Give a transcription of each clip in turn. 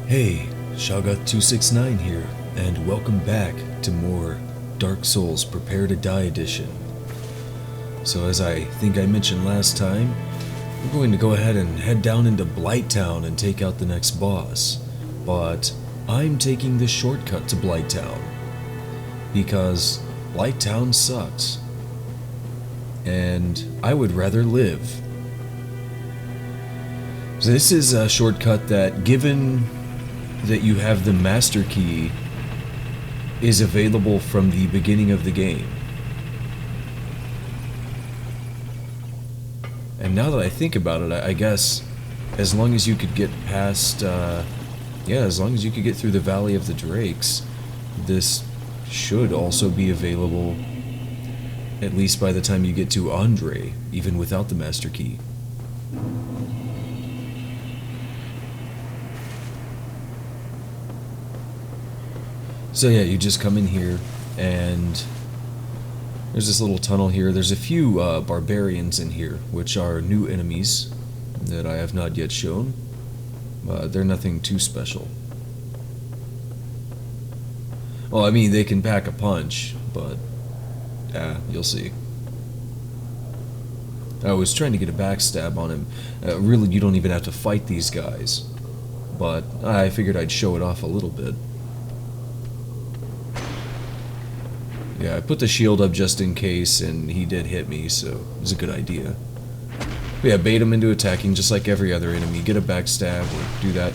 Hey, Shagat269 here, and welcome back to more Dark Souls Prepare to Die Edition. So as I think I mentioned last time, we're going to go ahead and head down into Blighttown and take out the next boss. But I'm taking the shortcut to Blighttown, because Blighttown sucks. And I would rather live. So this is a shortcut that, given that you have the master key, is available from the beginning of the game. And now that I think about it, I guess as long as you could get past, as long as you could get through the Valley of the Drakes, this should also be available at least by the time you get to Andre, even without the master key. So yeah, you just come in here, and there's this little tunnel here. There's a few barbarians in here, which are new enemies that I have not yet shown. They're nothing too special. Well, I mean, they can pack a punch, but you'll see. I was trying to get a backstab on him. Really, you don't even have to fight these guys, but I figured I'd show it off a little bit. Yeah, I put the shield up just in case, and he did hit me, so it was a good idea. But yeah, bait him into attacking just like every other enemy. Get a backstab or do that.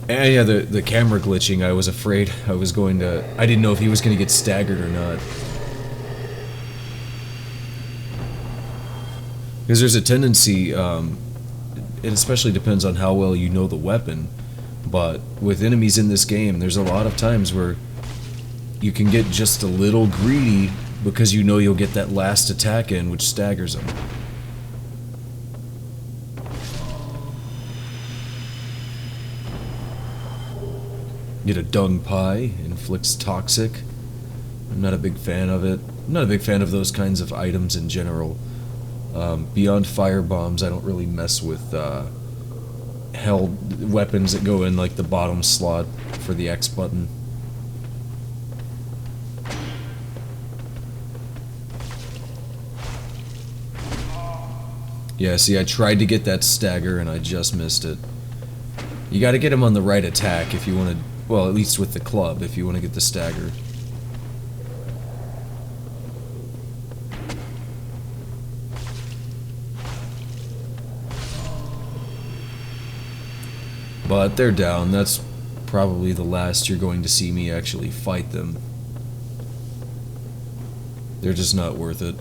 And yeah, the camera glitching, I was afraid I didn't know if he was going to get staggered or not. Because there's a tendency, it especially depends on how well you know the weapon, but with enemies in this game, there's a lot of times where you can get just a little greedy because you know you'll get that last attack in, which staggers them. Get a dung pie, inflicts toxic. I'm not a big fan of it. I'm not a big fan of those kinds of items in general. Beyond fire bombs, I don't really mess with held weapons that go in like the bottom slot for the X button. Yeah, see, I tried to get that stagger and I just missed it. You gotta get him on the right attack if you want to, well, at least with the club, if you want to get the stagger. But they're down. That's probably the last you're going to see me actually fight them. They're just not worth it.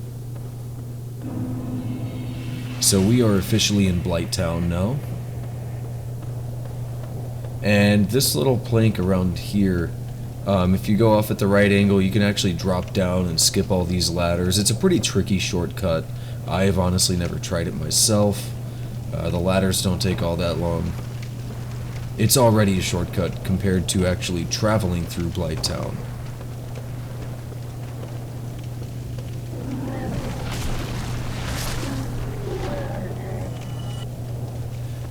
So we are officially in Blighttown now. And this little plank around here, if you go off at the right angle, you can actually drop down and skip all these ladders. It's a pretty tricky shortcut. I have honestly never tried it myself. The ladders don't take all that long. It's already a shortcut compared to actually traveling through Blighttown.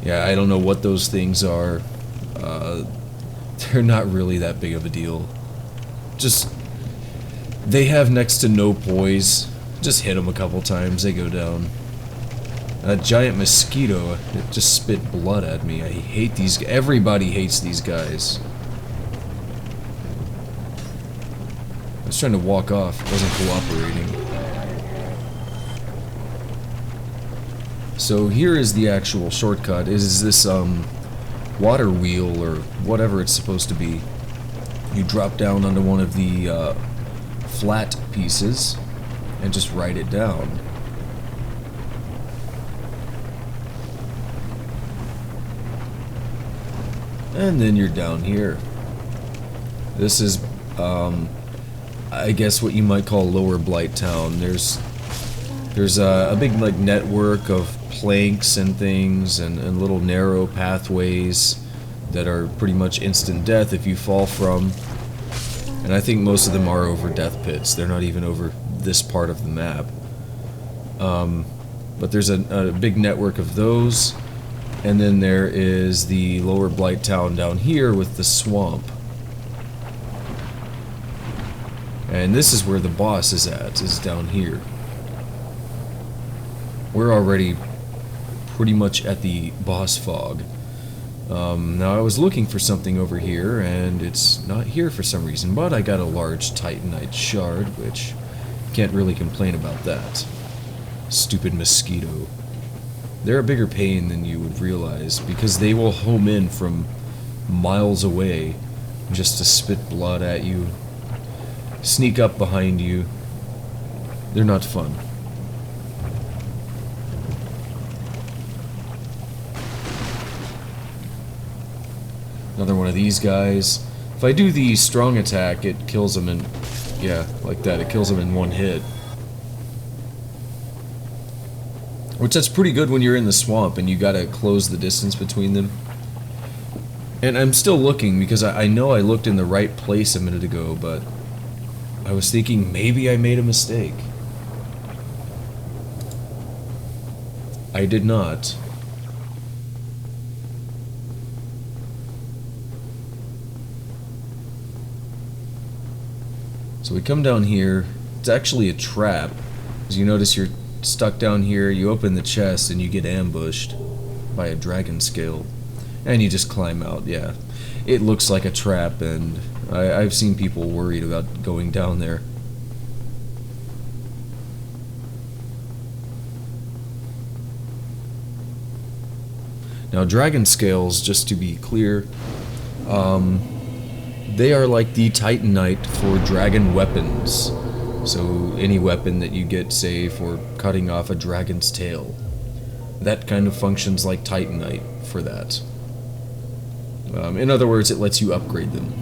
Yeah, I don't know what those things are. They're not really that big of a deal. Just, they have next to no poise. Just hit them a couple times, they go down. A giant mosquito, it just spit blood at me. I hate these, everybody hates these guys. I was trying to walk off, it wasn't cooperating. So here is the actual shortcut. It is this water wheel or whatever it's supposed to be. You drop down onto one of the flat pieces and just write it down. And then you're down here. This is I guess what you might call Lower Blighttown. There's a big like network of planks and things and little narrow pathways that are pretty much instant death if you fall from. And I think most of them are over death pits. They're not even over this part of the map. But there's a big network of those. And then there is the lower Blight Town down here with the swamp. And this is where the boss is at, is down here. We're already pretty much at the boss fog. Now I was looking for something over here, and it's not here for some reason, but I got a large Titanite shard, which can't really complain about that. Stupid mosquito. They're a bigger pain than you would realize, because they will home in from miles away just to spit blood at you, sneak up behind you. They're not fun. Another one of these guys. If I do the strong attack, it kills them in... yeah, like that. It kills them in one hit. Which that's pretty good when you're in the swamp and you gotta close the distance between them. And I'm still looking because I know I looked in the right place a minute ago, but I was thinking maybe I made a mistake. I did not. So we come down here. It's actually a trap. As you notice, you're stuck down here. You open the chest and you get ambushed by a dragon scale. And you just climb out, yeah. It looks like a trap, and I've seen people worried about going down there. Now, dragon scales, just to be clear, they are like the Titanite for dragon weapons. So any weapon that you get, say, for cutting off a dragon's tail, that kind of functions like Titanite for that. In other words, it lets you upgrade them.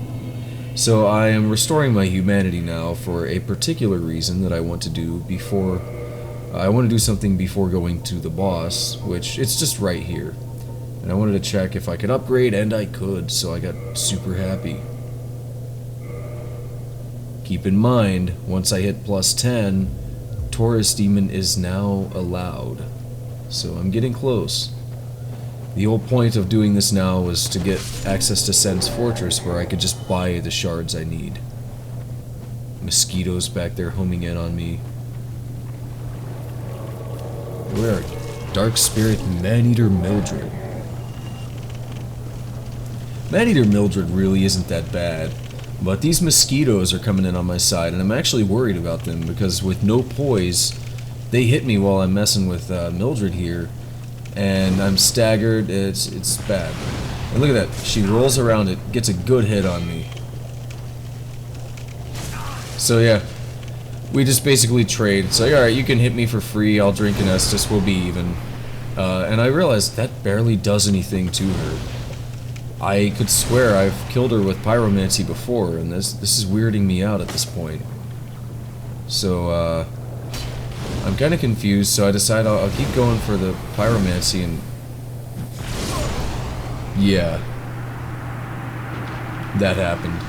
So I am restoring my humanity now for a particular reason that I want to do before... I want to do something before going to the boss, which it's just right here. And I wanted to check if I could upgrade, and I could, so I got super happy. Keep in mind, once I hit plus 10, Taurus Demon is now allowed. So I'm getting close. The whole point of doing this now was to get access to Sen's Fortress, where I could just buy the shards I need. Mosquitoes back there homing in on me. Where are Dark Spirit Maneater Mildred? Maneater Mildred really isn't that bad. But these mosquitoes are coming in on my side, and I'm actually worried about them, because with no poise, they hit me while I'm messing with Mildred here, and I'm staggered. It's bad. And look at that. She rolls around it, gets a good hit on me. So yeah, we just basically trade. It's like, alright, you can hit me for free, I'll drink an Estus, we'll be even. And I realized that barely does anything to her. I could swear I've killed her with pyromancy before, and this is weirding me out at this point. So, I'm kind of confused, so I decide I'll keep going for the pyromancy, and... yeah. That happened.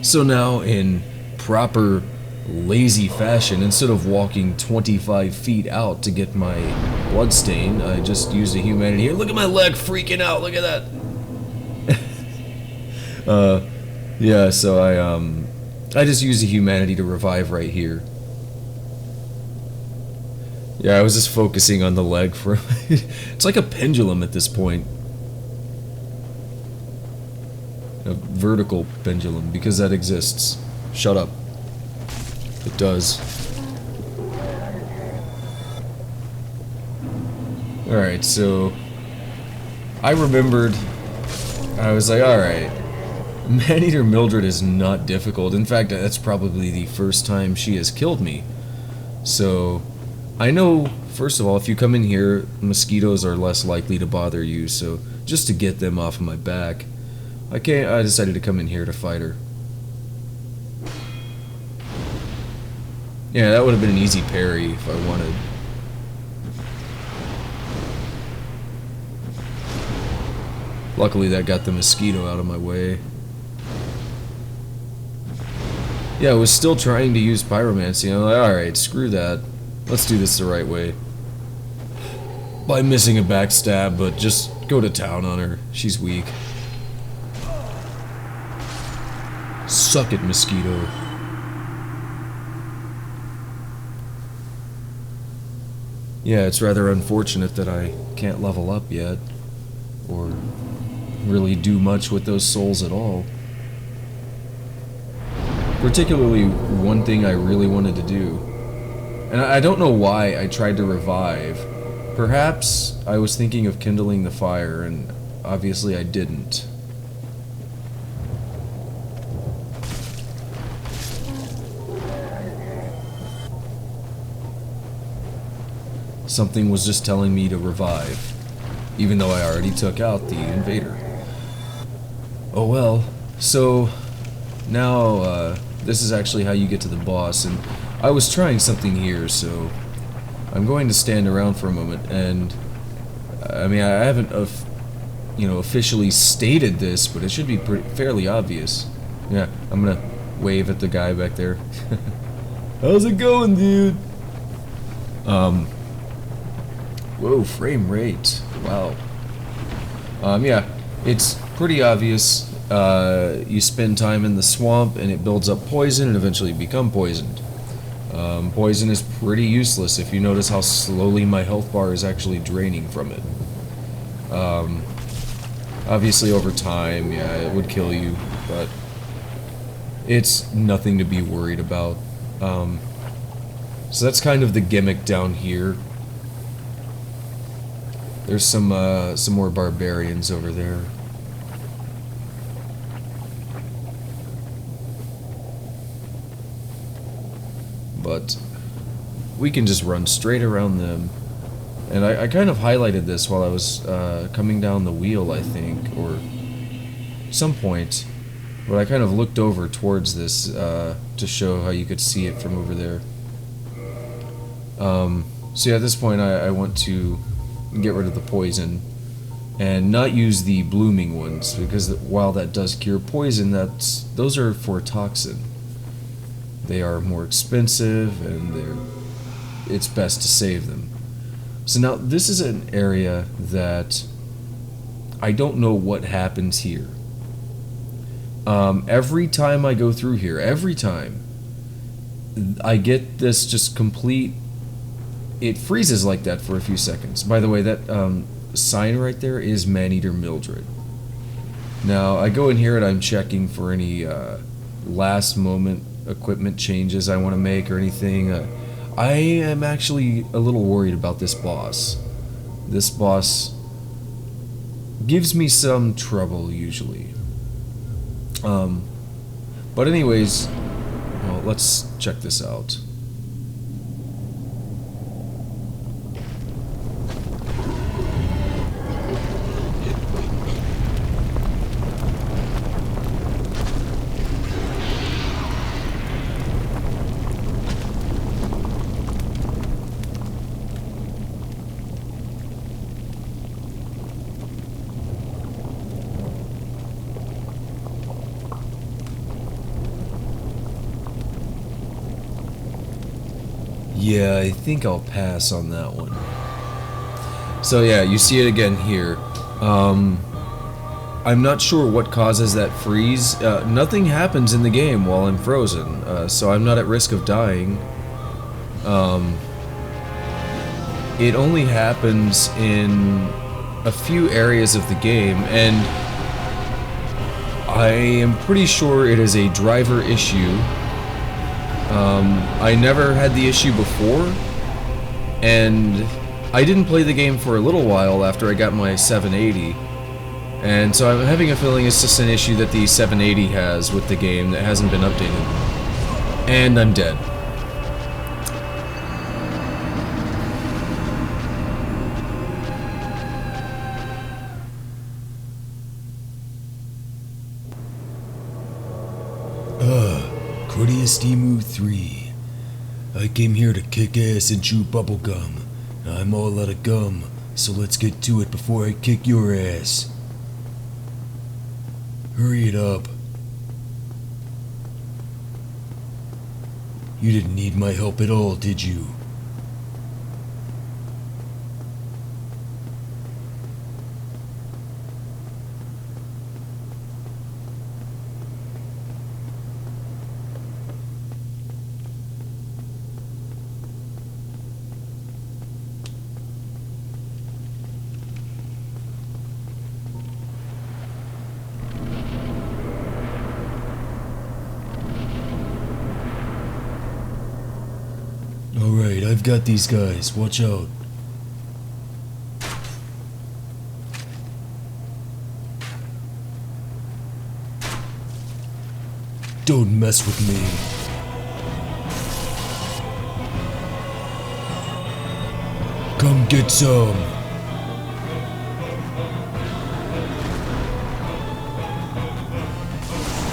So now, in proper lazy fashion, instead of walking 25 feet out to get my bloodstain, I just used a humanity here. Look at my leg freaking out, look at that! Yeah, so I just used a humanity to revive right here. Yeah, I was just focusing on the leg for... it's like a pendulum at this point. A vertical pendulum, because that exists. Shut up. It does. Alright, so... I remembered... I was like, alright. Maneater Mildred is not difficult. In fact, that's probably the first time she has killed me. So... I know, first of all, if you come in here, mosquitoes are less likely to bother you, so just to get them off of my back... I decided to come in here to fight her. Yeah, that would have been an easy parry if I wanted. Luckily that got the mosquito out of my way. Yeah, I was still trying to use pyromancy. I'm like, alright, screw that. Let's do this the right way. By missing a backstab, but just go to town on her. She's weak. Suck it, mosquito. Yeah, it's rather unfortunate that I can't level up yet, or really do much with those souls at all. Particularly one thing I really wanted to do. And I don't know why I tried to revive. Perhaps I was thinking of kindling the fire, and obviously I didn't. Something was just telling me to revive, even though I already took out the invader. Oh well, so now this is actually how you get to the boss, and I was trying something here, so I'm going to stand around for a moment, and I mean, I haven't officially stated this, but it should be fairly obvious. Yeah, I'm gonna wave at the guy back there. How's it going, dude? Whoa, frame rate. Wow. Yeah, it's pretty obvious. You spend time in the swamp and it builds up poison and eventually you become poisoned. Poison is pretty useless if you notice how slowly my health bar is actually draining from it. Obviously over time, yeah, it would kill you, but it's nothing to be worried about. So that's kind of the gimmick down here. There's some more barbarians over there. But we can just run straight around them. And I kind of highlighted this while I was coming down the wheel, I think, or some point. But I kind of looked over towards this to show how you could see it from over there. So yeah, at this point I want to get rid of the poison and not use the blooming ones, because while that does cure poison, those are for toxin. They are more expensive and it's best to save them. So now this is an area that I don't know what happens here. Every time I go through here, every time I get this just complete, it freezes like that for a few seconds. By the way, that sign right there is Maneater Mildred. Now I go in here and I'm checking for any last moment equipment changes I want to make or anything. I am actually a little worried about this boss. This boss gives me some trouble usually. But anyways, well, let's check this out. Yeah, I think I'll pass on that one. So yeah, you see it again here. I'm not sure what causes that freeze. Nothing happens in the game while I'm frozen, so I'm not at risk of dying. It only happens in a few areas of the game, and I am pretty sure it is a driver issue. I never had the issue before, and I didn't play the game for a little while after I got my 780, and so I'm having a feeling it's just an issue that the 780 has with the game that hasn't been updated. And I'm dead. Proteus Demu 3. I came here to kick ass and chew bubblegum. I'm all out of gum, so let's get to it before I kick your ass. Hurry it up. You didn't need my help at all, did you? Alright, I've got these guys. Watch out. Don't mess with me. Come get some.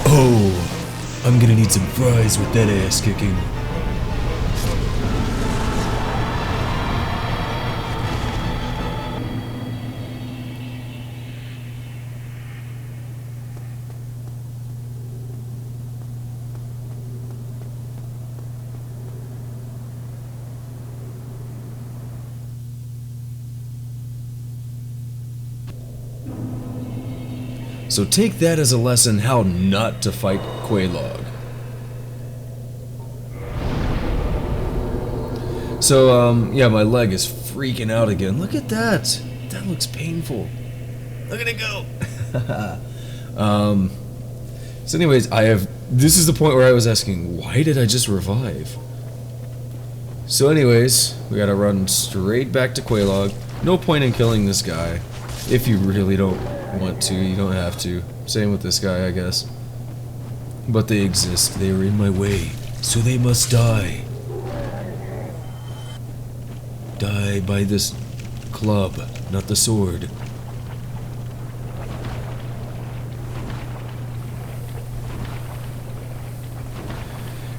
Oh, I'm gonna need some fries with that ass kicking. So take that as a lesson how not to fight Quelaag. So, yeah, my leg is freaking out again. Look at that. That looks painful. Look at it go. So anyways, this is the point where I was asking, why did I just revive? So anyways, we gotta run straight back to Quelaag. No point in killing this guy. If you really don't want to, you don't have to. Same with this guy, I guess. But they exist. They are in my way, so they must die. Die by this club, not the sword.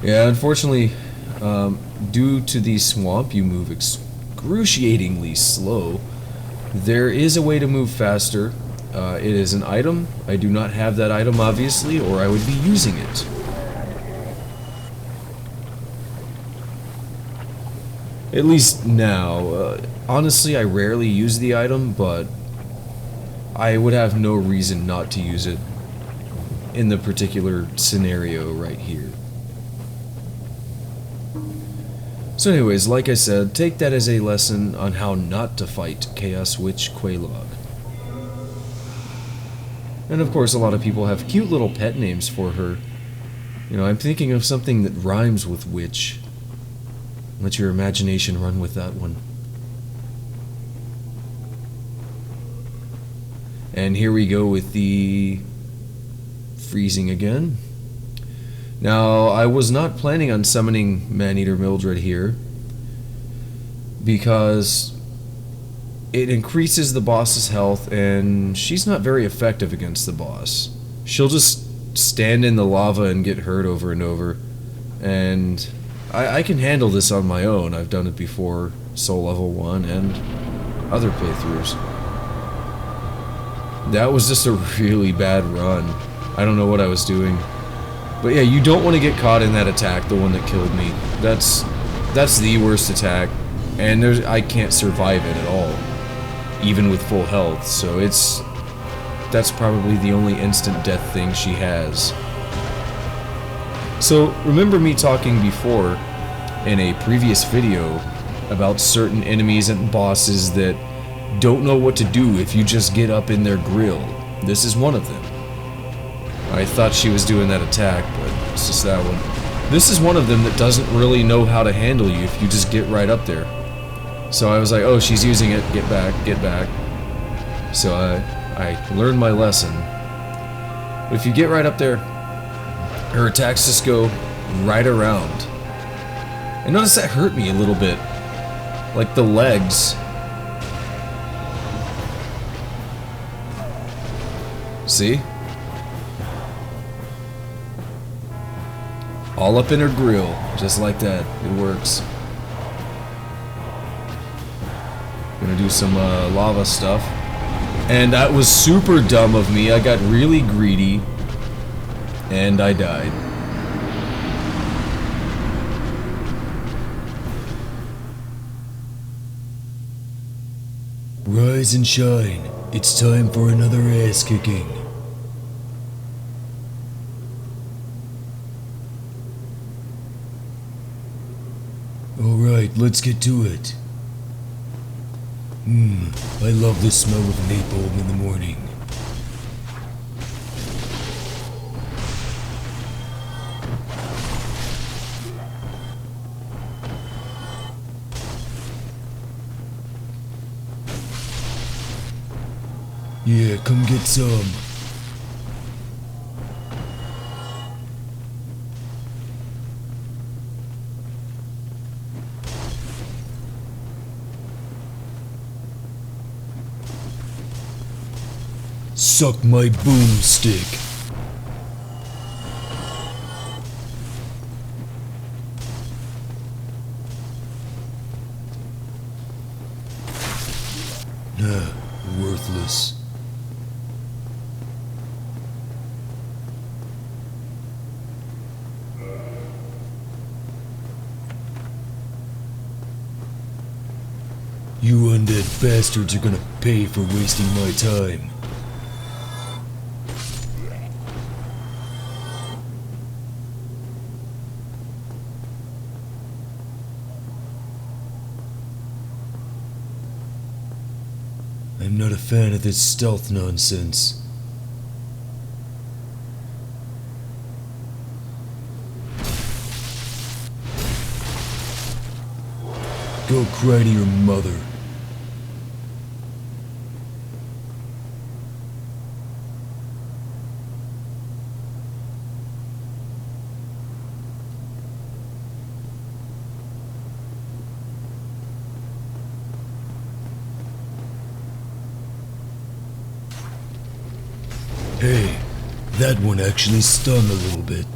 Yeah, unfortunately, due to the swamp, you move excruciatingly slow. There is a way to move faster. It is an item. I do not have that item, obviously, or I would be using it. At least now. Honestly, I rarely use the item, but I would have no reason not to use it in the particular scenario right here. So anyways, like I said, take that as a lesson on how not to fight Chaos Witch Quelaag. And of course, a lot of people have cute little pet names for her. You know, I'm thinking of something that rhymes with witch. Let your imagination run with that one. And here we go with the freezing again. Now, I was not planning on summoning Maneater Mildred here because it increases the boss's health and she's not very effective against the boss. She'll just stand in the lava and get hurt over and over. And I can handle this on my own. I've done it before, Soul Level 1 and other playthroughs. That was just a really bad run. I don't know what I was doing. But yeah, you don't want to get caught in that attack, the one that killed me. That's the worst attack, and I can't survive it at all, even with full health. So that's probably the only instant death thing she has. So remember me talking before in a previous video about certain enemies and bosses that don't know what to do if you just get up in their grill. This is one of them. I thought she was doing that attack, but it's just that one. This is one of them that doesn't really know how to handle you if you just get right up there. So I was like, oh, she's using it, get back, get back. So I learned my lesson. But if you get right up there, her attacks just go right around. And notice that hurt me a little bit. Like the legs. See? All up in her grill, just like that. It works. Gonna do some lava stuff. And that was super dumb of me. I got really greedy. And I died. Rise and shine. It's time for another ass kicking. Alright, let's get to it. I love the smell of napalm in the morning. Yeah, come get some. Suck my boomstick. Nah, worthless. You undead bastards are gonna pay for wasting my time. I'm not a fan of this stealth nonsense. Go cry to your mother. Hey, that one actually stung a little bit.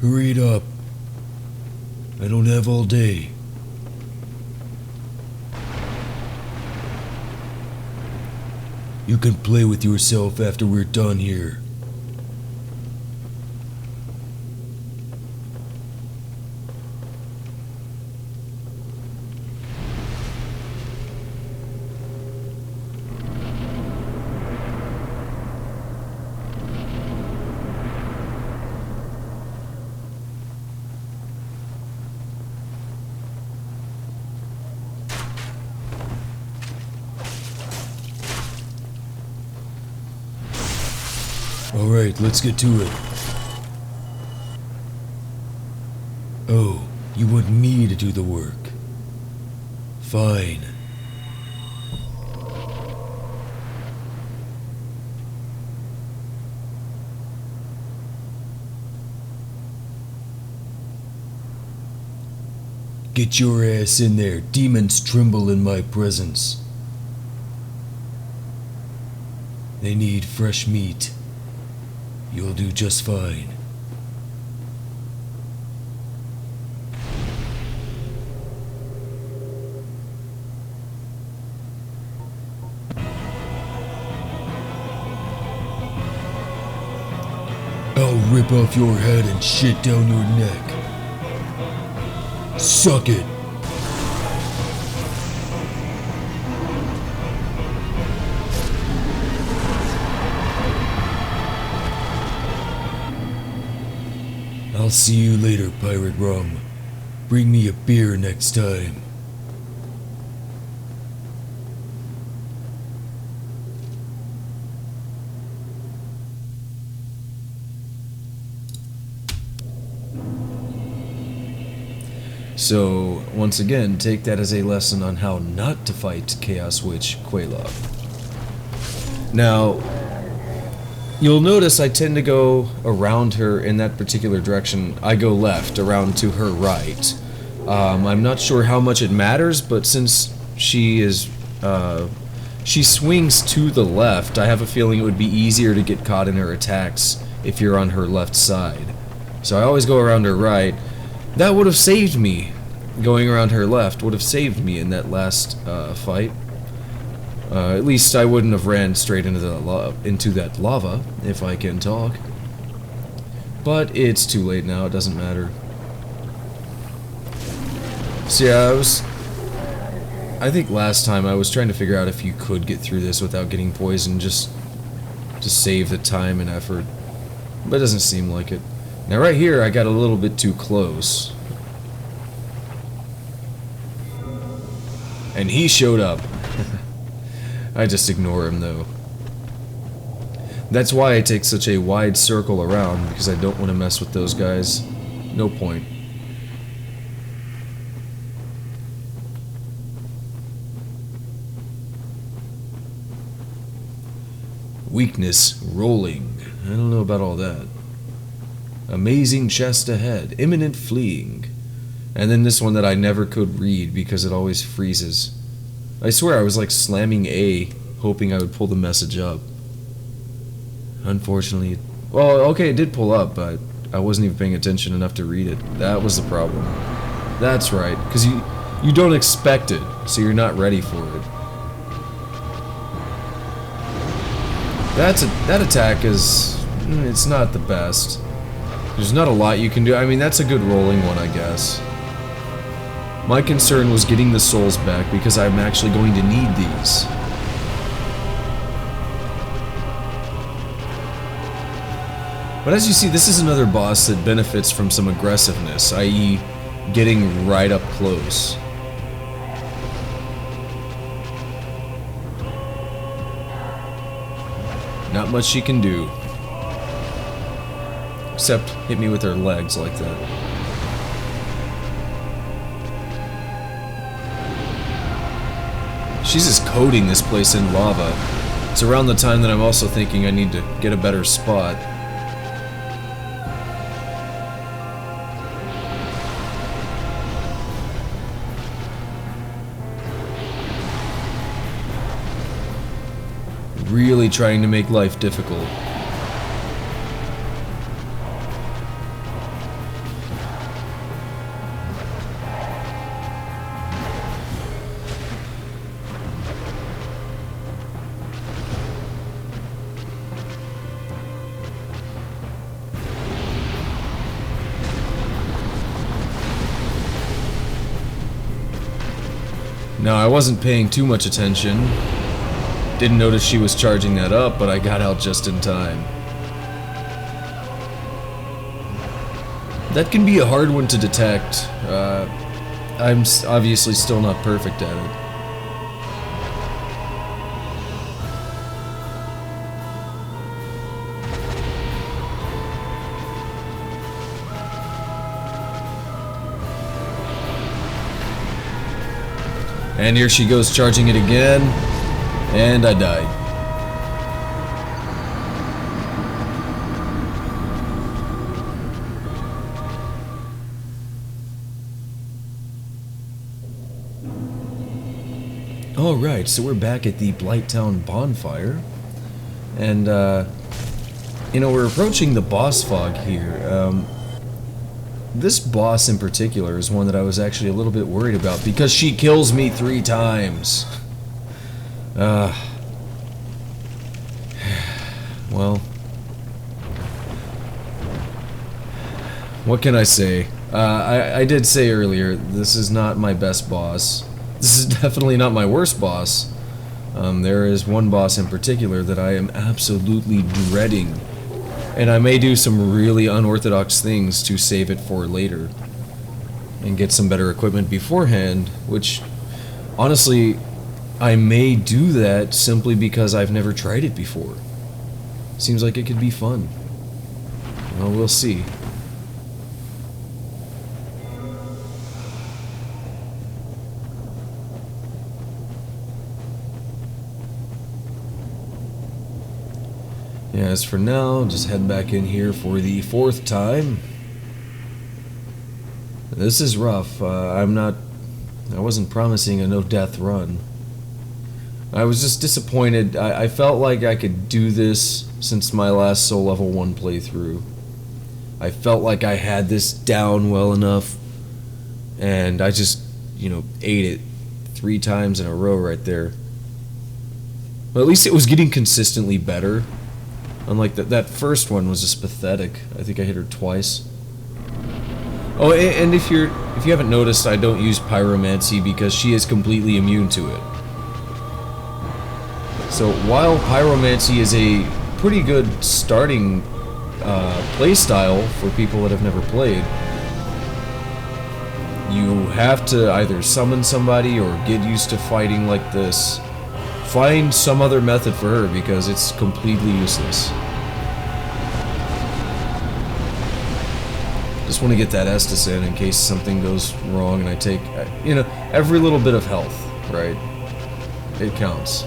Hurry it up. I don't have all day. You can play with yourself after we're done here. Alright, let's get to it. Oh, you want me to do the work? Fine. Get your ass in there. Demons tremble in my presence. They need fresh meat. You'll do just fine. I'll rip off your head and shit down your neck. Suck it. I'll see you later, Pirate Rum. Bring me a beer next time. So, once again, take that as a lesson on how not to fight Chaos Witch Quelaag. Now, you'll notice I tend to go around her in that particular direction. I go left, around to her right. I'm not sure how much it matters, but since she is, she swings to the left. I have a feeling it would be easier to get caught in her attacks if you're on her left side. So I always go around her right. That would have saved me. Going around her left would have saved me in that last fight. At least I wouldn't have ran straight into that lava, if I can talk. But it's too late now, it doesn't matter. So yeah, I think last time I was trying to figure out if you could get through this without getting poisoned, just to save the time and effort. But it doesn't seem like it. Now right here, I got a little bit too close. And he showed up. I just ignore him though. That's why I take such a wide circle around, because I don't want to mess with those guys. No point. Weakness rolling. I don't know about all that. Amazing chest ahead. Imminent fleeing. And then this one that I never could read because it always freezes. I swear I was like slamming A, hoping I would pull the message up. Unfortunately, well, okay, it did pull up, but I wasn't even paying attention enough to read it. That was the problem. That's right, because you don't expect it, so you're not ready for it. That attack is, it's not the best. There's not a lot you can do. I mean, that's a good rolling one, I guess. My concern was getting the souls back because I'm actually going to need these. But as you see, this is another boss that benefits from some aggressiveness, i.e. getting right up close. Not much she can do. Except hit me with her legs like that. She's just coating this place in lava. It's around the time that I'm also thinking I need to get a better spot. Really trying to make life difficult. Now, I wasn't paying too much attention. Didn't notice she was charging that up, but I got out just in time. That can be a hard one to detect. I'm obviously still not perfect at it. And here she goes charging it again, and I died. Alright, so we're back at the Blighttown bonfire, and you know, we're approaching the boss fog here. This boss in particular is one that I was actually a little bit worried about because she kills me 3 times. Well, what can I say? I did say earlier, this is not my best boss. This is definitely not my worst boss. There is one boss in particular that I am absolutely dreading. And I may do some really unorthodox things to save it for later. And get some better equipment beforehand, which, honestly, I may do that simply because I've never tried it before. Seems like it could be fun. Well, we'll see. Yeah, as for now, just head back in here for the 4th time. This is rough. I wasn't promising a no-death run. I was just disappointed. I felt like I could do this since my last Soul Level 1 playthrough. I felt like I had this down well enough, and I just, ate it 3 times in a row right there. But at least it was getting consistently better. Unlike that first one was just pathetic. I think I hit her twice. Oh, and if you haven't noticed, I don't use Pyromancy because she is completely immune to it. So while Pyromancy is a pretty good starting playstyle for people that have never played, you have to either summon somebody or get used to fighting like this. Find some other method for her because it's completely useless. Just want to get that Estus in case something goes wrong and I take, every little bit of health, right? It counts.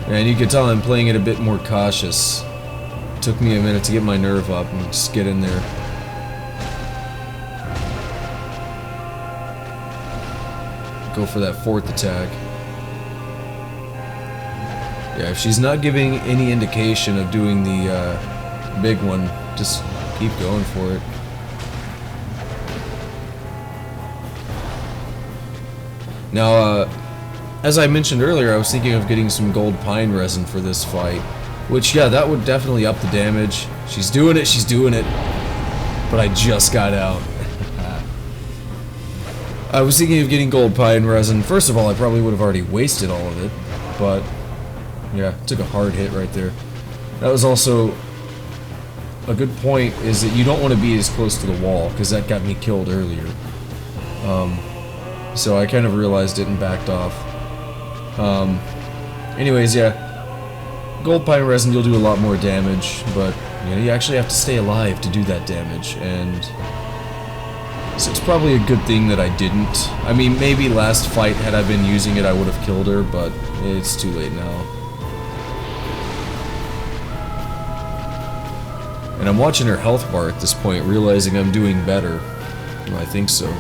And you can tell I'm playing it a bit more cautious. It took me a minute to get my nerve up and just get in there. Go for that 4th attack. Yeah, if she's not giving any indication of doing the big one, just keep going for it. Now, as I mentioned earlier, I was thinking of getting some gold pine resin for this fight. Which, yeah, that would definitely up the damage. She's doing it, but I just got out. I was thinking of getting gold pine resin. First of all, I probably would have already wasted all of it, but yeah, took a hard hit right there. That was also a good point, is that you don't want to be as close to the wall, because that got me killed earlier. So I kind of realized it and backed off. Anyways, yeah, gold pine resin, you'll do a lot more damage, but you actually have to stay alive to do that damage, and so it's probably a good thing that I didn't. I mean, maybe last fight, had I been using it, I would have killed her, but it's too late now. And I'm watching her health bar at this point, realizing I'm doing better. Well, I think so.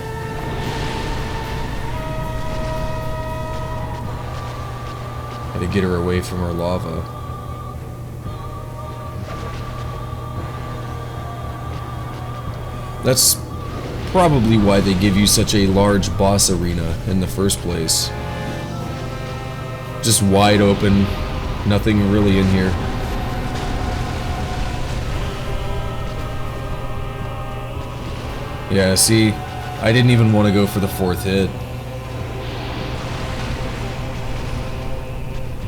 Had to get her away from her lava. That's probably why they give you such a large boss arena in the first place. Just wide open, nothing really in here. Yeah, see, I didn't even want to go for the 4th hit.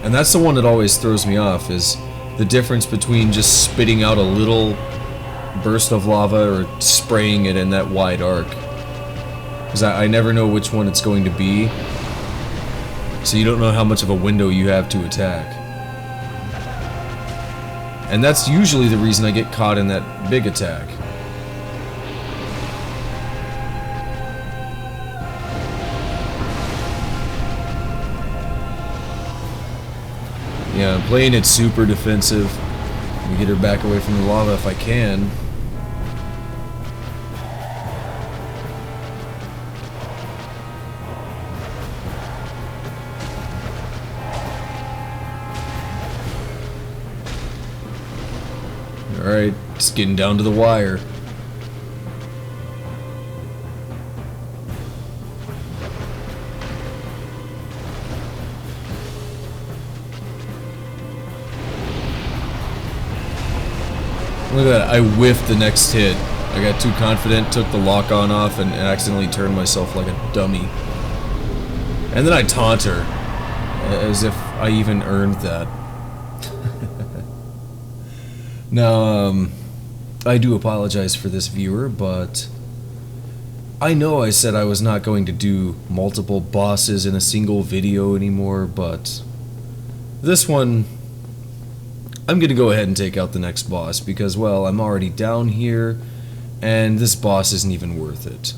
And that's the one that always throws me off, is the difference between just spitting out a little burst of lava or spraying it in that wide arc. Because I never know which one it's going to be, so you don't know how much of a window you have to attack. And that's usually the reason I get caught in that big attack. Yeah, I'm playing it super defensive. Let me get her back away from the lava if I can. Alright, just getting down to the wire. Look at that, I whiffed the next hit. I got too confident, took the lock-on off, and accidentally turned myself like a dummy. And then I taunt her, as if I even earned that. Now, I do apologize for this viewer, but I know I said I was not going to do multiple bosses in a single video anymore, but this one, I'm going to go ahead and take out the next boss because, well, I'm already down here, and this boss isn't even worth it.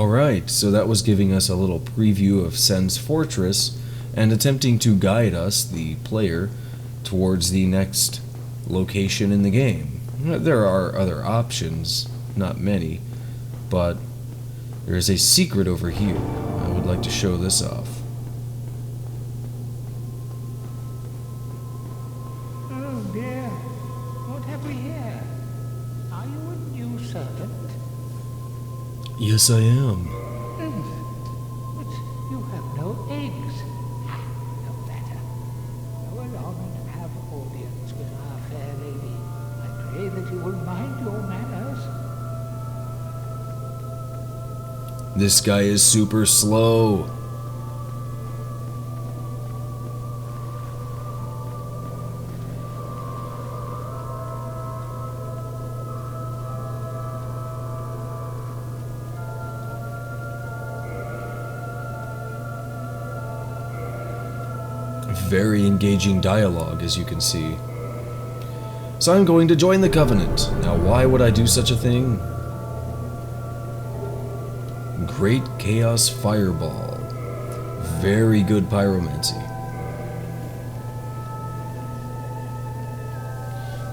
Alright, so that was giving us a little preview of Sen's Fortress and attempting to guide us, the player, towards the next location in the game. There are other options, not many, but there is a secret over here. I would like to show this off. Oh dear, what have we here? Are you a new servant? Yes, I am. But you have no eggs. No matter. Go along and have audience with our fair lady. I pray that you will mind your manners. This guy is super slow. Very engaging dialogue, as you can see. So I'm going to join the Covenant. Now, why would I do such a thing? Great Chaos Fireball. Very good pyromancy.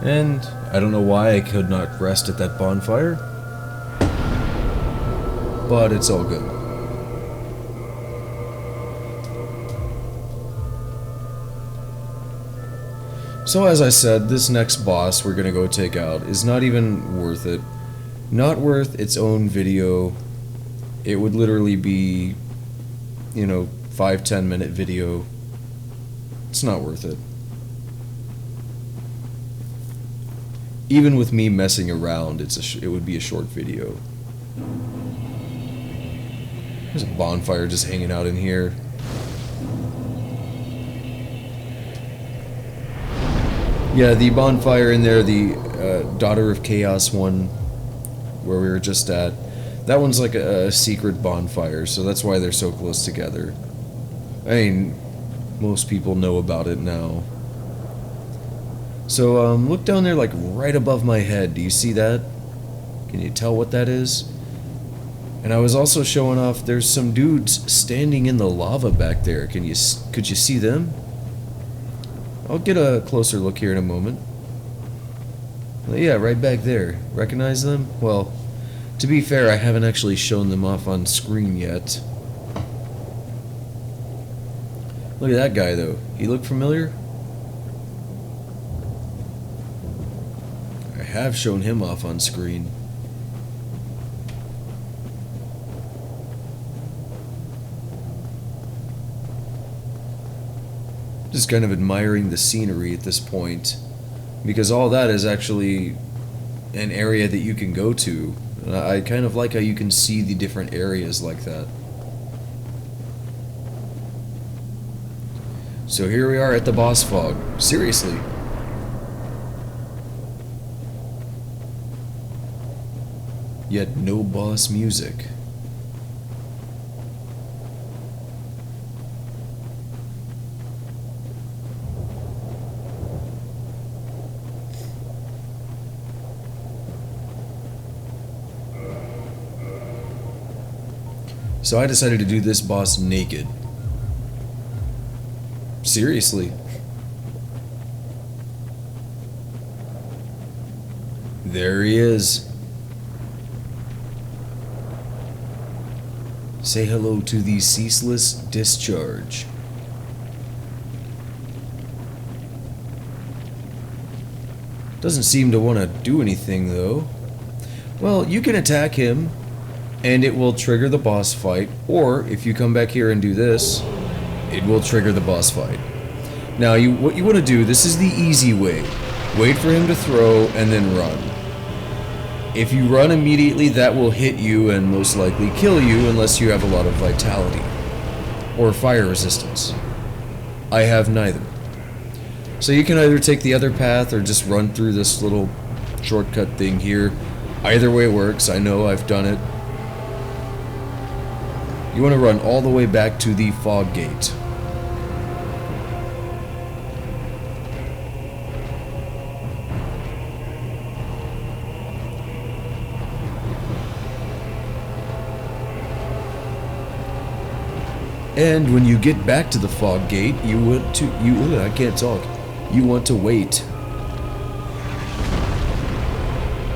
And I don't know why I could not rest at that bonfire, but it's all good. So as I said, this next boss we're gonna go take out is not even worth it. Not worth its own video. It would literally be, 5-10 minute video. It's not worth it. Even with me messing around, it would be a short video. There's a bonfire just hanging out in here. Yeah, the bonfire in there, the Daughter of Chaos one, where we were just at, that one's like a secret bonfire, so that's why they're so close together. I mean, most people know about it now. So, look down there, like, right above my head. Do you see that? Can you tell what that is? And I was also showing off, there's some dudes standing in the lava back there. Could you see them? I'll get a closer look here in a moment. Well, yeah, right back there. Recognize them? Well, to be fair, I haven't actually shown them off on screen yet. Look at that guy, though. He look familiar? I have shown him off on screen. Just kind of admiring the scenery at this point, because all that is actually an area that you can go to. And I kind of like how you can see the different areas like that. So here we are at the boss fog. Seriously. Yet no boss music. So I decided to do this boss naked. Seriously. There he is. Say hello to the ceaseless discharge. Doesn't seem to want to do anything though. Well, you can attack him and it will trigger the boss fight, or if you come back here and do this, it will trigger the boss fight. Now, what you want to do, this is the easy way. Wait for him to throw and then run. If you run immediately, that will hit you and most likely kill you unless you have a lot of vitality or fire resistance. I have neither. So you can either take the other path or just run through this little shortcut thing here. Either way works. I know, I've done it. You want to run all the way back to the fog gate. And when you get back to the fog gate, I can't talk. You want to wait.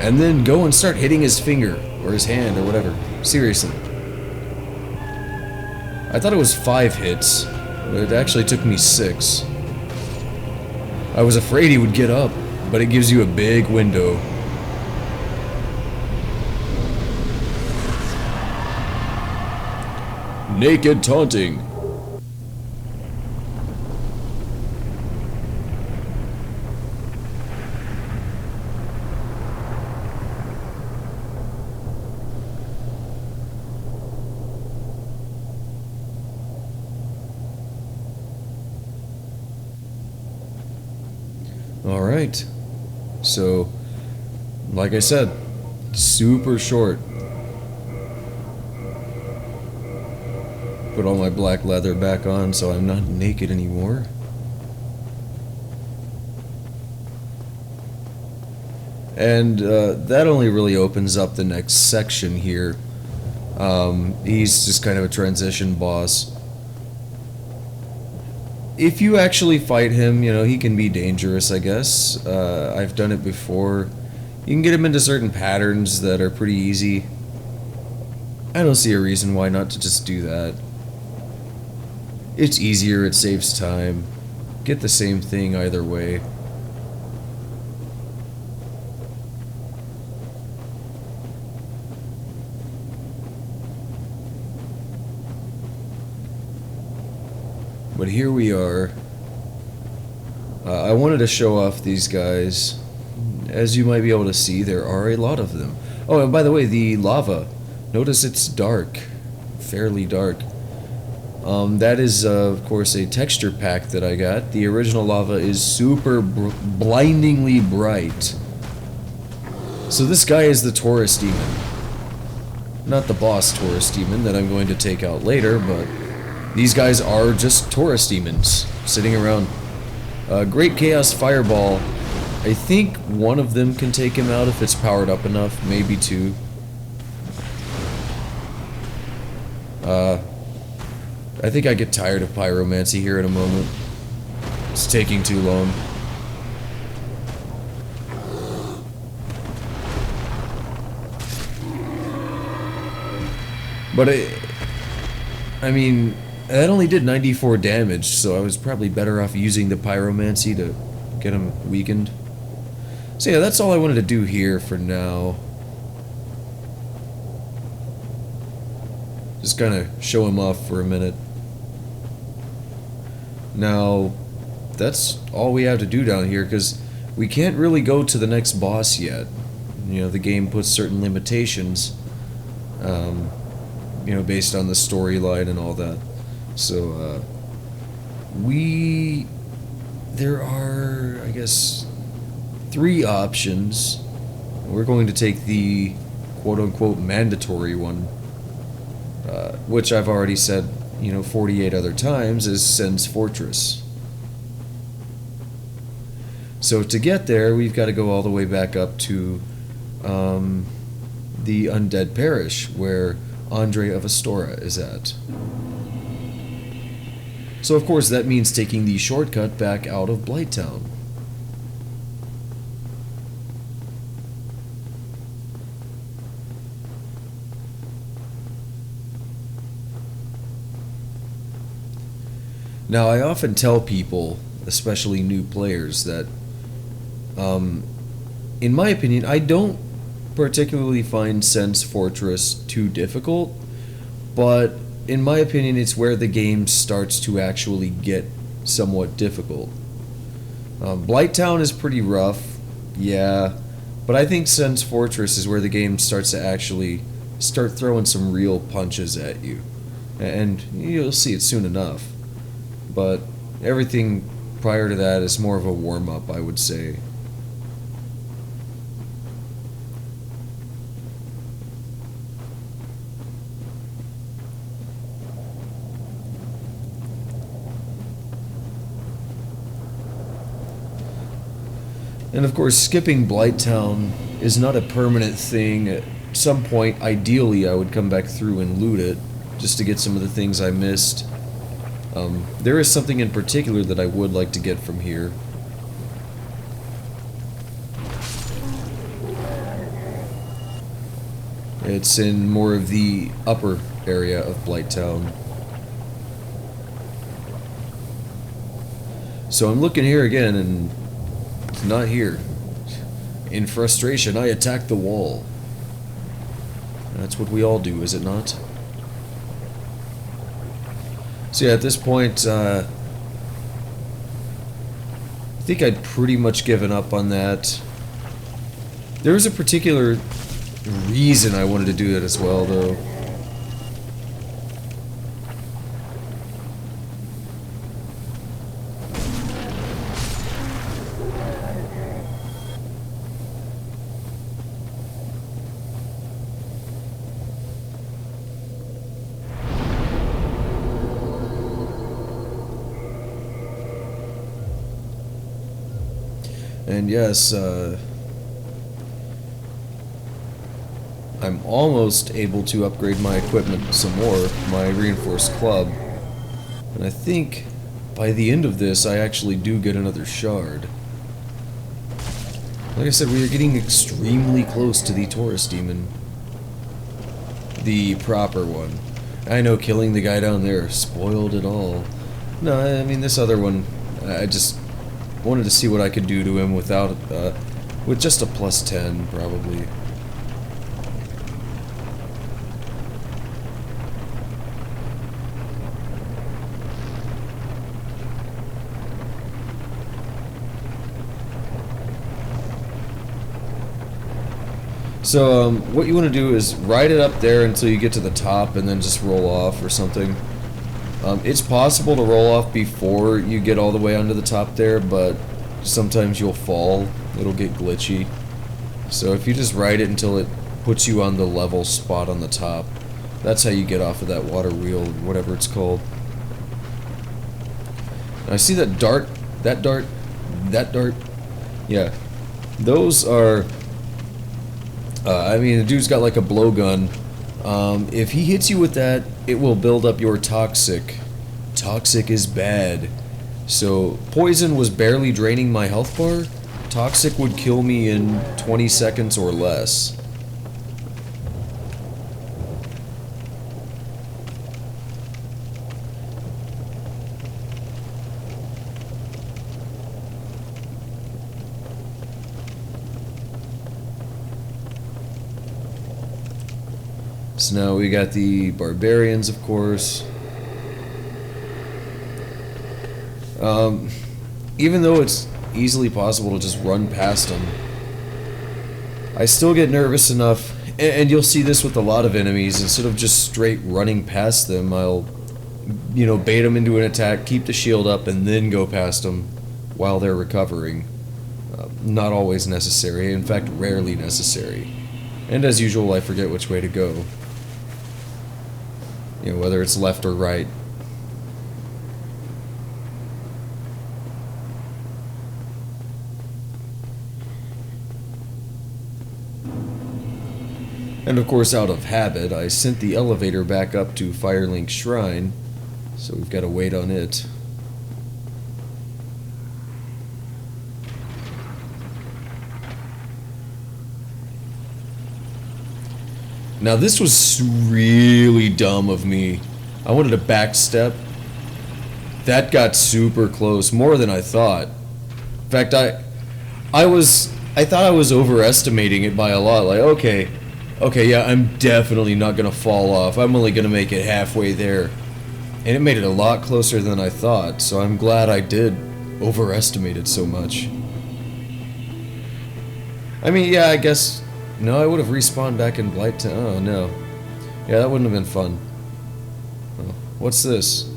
And then go and start hitting his finger, or his hand, or whatever. Seriously. I thought it was 5 hits, but it actually took me 6. I was afraid he would get up, but it gives you a big window. Naked taunting. Alright, so, like I said, super short. Put all my black leather back on so I'm not naked anymore. And that only really opens up the next section here. He's just kind of a transition boss. If you actually fight him, you know, he can be dangerous, I guess. I've done it before. You can get him into certain patterns that are pretty easy. I don't see a reason why not to just do that. It's easier, it saves time. Get the same thing either way. But here we are. I wanted to show off these guys. As you might be able to see, there are a lot of them. Oh, and by the way, the lava. Notice it's dark. Fairly dark. That is, of course, a texture pack that I got. The original lava is super blindingly bright. So this guy is the Taurus Demon. Not the boss Taurus Demon that I'm going to take out later, but these guys are just Taurus Demons sitting around. Great Chaos Fireball. I think one of them can take him out if it's powered up enough, maybe 2. I think I get tired of Pyromancy here in a moment. It's taking too long. But I mean, that only did 94 damage, so I was probably better off using the Pyromancy to get him weakened. So yeah, that's all I wanted to do here for now. Just kind of show him off for a minute. Now, that's all we have to do down here, because we can't really go to the next boss yet. You know, the game puts certain limitations, you know, based on the storyline and all that. So, there are, I guess, 3 options. We're going to take the quote-unquote mandatory one, which I've already said, you know, 48 other times, is Sen's Fortress. So to get there, we've got to go all the way back up to the Undead Parish, where Andre of Astora is at. So of course that means taking the shortcut back out of Blighttown. Now, I often tell people, especially new players, that, in my opinion, I don't particularly find Sen's Fortress too difficult, but in my opinion, it's where the game starts to actually get somewhat difficult. Blighttown is pretty rough, yeah, but I think Sen's Fortress is where the game starts to actually start throwing some real punches at you, and you'll see it soon enough. But everything prior to that is more of a warm-up, I would say. And of course, skipping Blighttown is not a permanent thing. At some point, ideally, I would come back through and loot it, just to get some of the things I missed. There is something in particular that I would like to get from here. It's in more of the upper area of Blighttown. So I'm looking here again, and it's not here. In frustration, I attack the wall. That's what we all do, is it not? So yeah, at this point, I think I'd pretty much given up on that. There was a particular reason I wanted to do that as well, though. And yes, I'm almost able to upgrade my equipment some more, my reinforced club. And I think by the end of this, I actually do get another shard. Like I said, we are getting extremely close to the Taurus Demon. The proper one. I know killing the guy down there spoiled it all. No, I mean this other one, I just wanted to see what I could do to him without, with just a plus 10, probably. So, what you want to do is ride it up there until you get to the top and then just roll off or something. It's possible to roll off before you get all the way onto the top there, but sometimes you'll fall. It'll get glitchy. So if you just ride it until it puts you on the level spot on the top, that's how you get off of that water wheel, whatever it's called. Now, I see that dart, that dart, that dart. Yeah, those are... I mean, the dude's got like a blowgun. If he hits you with that, it will build up your toxic. Toxic is bad. So, poison was barely draining my health bar. Toxic would kill me in 20 seconds or less. So now we got the barbarians, of course. Even though it's easily possible to just run past them, I still get nervous enough, and you'll see this with a lot of enemies. Instead of just straight running past them, I'll, you know, bait them into an attack, keep the shield up, and then go past them while they're recovering. Not always necessary, in fact, rarely necessary. And as usual, I forget which way to go. You know, whether it's left or right. And of course, out of habit, I sent the elevator back up to Firelink Shrine, so we've got to wait on it. Now this was really dumb of me. I wanted to backstep. That got super close, more than I thought. In fact, I thought I was overestimating it by a lot. Like, okay, yeah, I'm definitely not gonna fall off. I'm only gonna make it halfway there. And it made it a lot closer than I thought, so I'm glad I did overestimate it so much. I mean, yeah, I guess... No, I would have respawned back in Blighttown. Oh, no. Yeah, that wouldn't have been fun. Oh, what's this?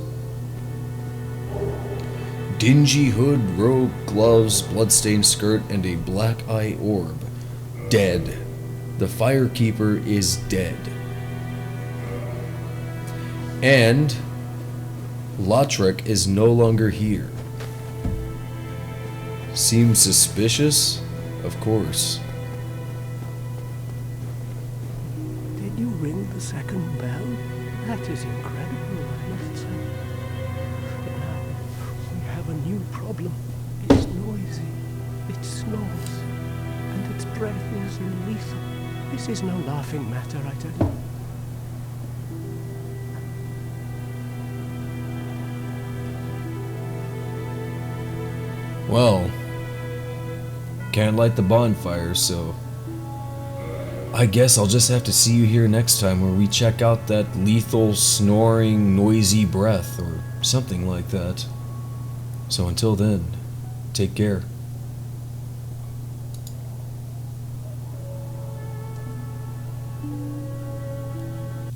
Dingy hood, robe, gloves, bloodstained skirt, and a black eye orb. Dead. The Firekeeper is dead. And Lautrec is no longer here. Seems suspicious? Of course. Did you ring the second bell? That is incredible, I must say. problem. It's noisy, it snores, and its breath is lethal. This is no laughing matter, I tell you. Well, can't light the bonfire, so I guess I'll just have to see you here next time where we check out that lethal, snoring, noisy breath, or something like that. So until then, take care.